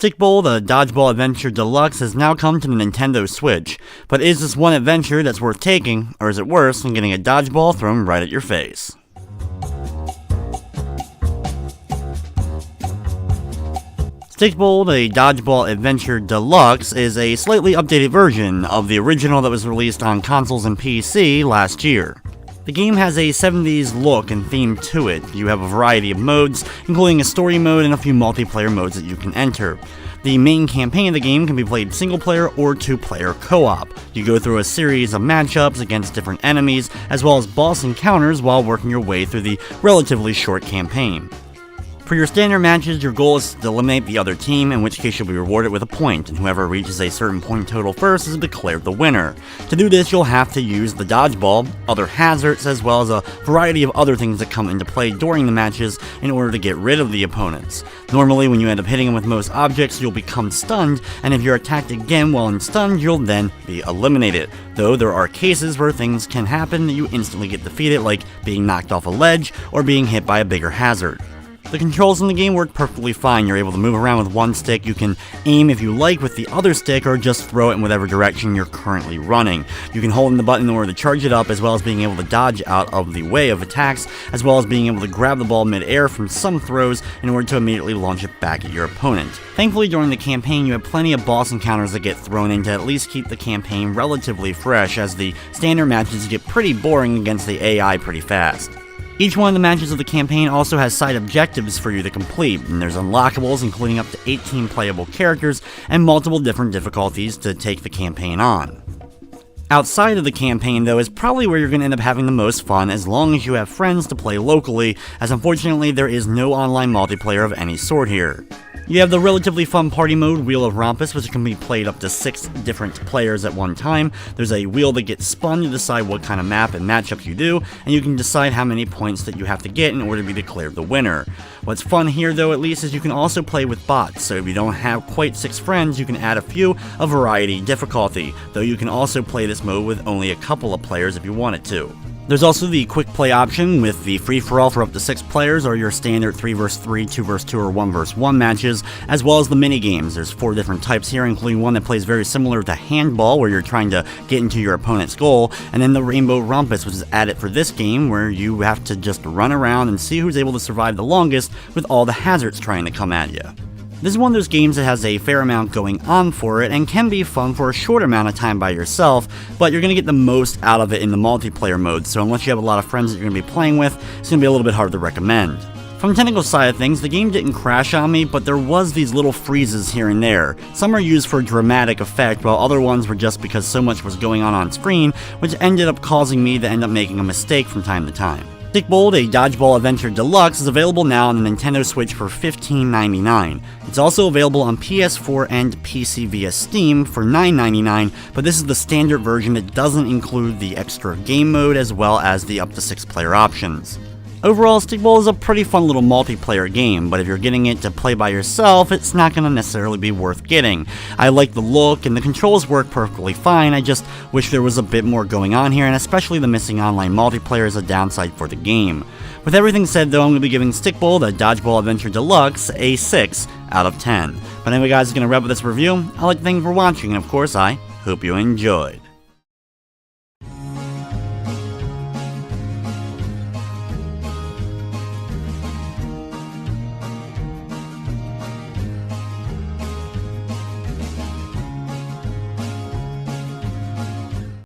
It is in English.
Stikbold, the Dodgeball Adventure Deluxe, has now come to the Nintendo Switch. But is this one adventure that's worth taking, or is it worse than getting a dodgeball thrown right at your face? Stikbold, a Dodgeball Adventure Deluxe, is a slightly updated version of the original that was released on consoles and PC last year. The game has a 70s look and theme to it. You have a variety of modes, including a story mode and a few multiplayer modes that you can enter. The main campaign of the game can be played single-player or two-player co-op. You go through a series of matchups against different enemies, as well as boss encounters while working your way through the relatively short campaign. For your standard matches, your goal is to eliminate the other team, in which case you'll be rewarded with a point, and whoever reaches a certain point total first is declared the winner. To do this, you'll have to use the dodgeball, other hazards, as well as a variety of other things that come into play during the matches in order to get rid of the opponents. Normally, when you end up hitting them with most objects, you'll become stunned, and if you're attacked again while stunned, you'll then be eliminated. Though there are cases where things can happen that you instantly get defeated, like being knocked off a ledge or being hit by a bigger hazard. The controls in the game work perfectly fine. You're able to move around with one stick, you can aim if you like with the other stick, or just throw it in whatever direction you're currently running. You can hold in the button in order to charge it up, as well as being able to dodge out of the way of attacks, as well as being able to grab the ball mid-air from some throws in order to immediately launch it back at your opponent. Thankfully, during the campaign, you have plenty of boss encounters that get thrown in to at least keep the campaign relatively fresh, as the standard matches get pretty boring against the AI pretty fast. Each one of the matches of the campaign also has side objectives for you to complete, and there's unlockables including up to 18 playable characters and multiple different difficulties to take the campaign on. Outside of the campaign, though, is probably where you're going to end up having the most fun as long as you have friends to play locally, as unfortunately there is no online multiplayer of any sort here. You have the relatively fun party mode, Wheel of Rompus, which can be played up to 6 different players at one time. There's a wheel that gets spun to decide what kind of map and matchup you do, and you can decide how many points that you have to get in order to be declared the winner. What's fun here, though, at least, is you can also play with bots, so if you don't have quite 6 friends, you can add a few of variety difficulty, though you can also play this mode with only a couple of players if you wanted to. There's also the quick play option with the free-for-all for up to 6 players, or your standard 3 vs 3, 2 vs 2, or 1 vs 1 matches, as well as the mini-games. There's 4 different types here, including one that plays very similar to handball, where you're trying to get into your opponent's goal, and then the Rainbow Rumpus, which is added for this game, where you have to just run around and see who's able to survive the longest with all the hazards trying to come at you. This is one of those games that has a fair amount going on for it and can be fun for a short amount of time by yourself, but you're going to get the most out of it in the multiplayer mode, so unless you have a lot of friends that you're going to be playing with, it's going to be a little bit hard to recommend. From the technical side of things, the game didn't crash on me, but there was these little freezes here and there. Some are used for dramatic effect, while other ones were just because so much was going on screen, which ended up causing me to end up making a mistake from time to time. Stikbold, a Dodgeball Adventure Deluxe, is available now on the Nintendo Switch for $15.99. It's also available on PS4 and PC via Steam for $9.99, but this is the standard version that doesn't include the extra game mode as well as the up to 6 player options. Overall, Stikbold is a pretty fun little multiplayer game, but if you're getting it to play by yourself, it's not going to necessarily be worth getting. I like the look, and the controls work perfectly fine. I just wish there was a bit more going on here, and especially the missing online multiplayer is a downside for the game. With everything said, though, I'm going to be giving Stikbold, a Dodgeball Adventure Deluxe, a 6 out of 10. But anyway, guys, I'm going to wrap up this review. I'd like to thank you for watching, and of course, I hope you enjoyed.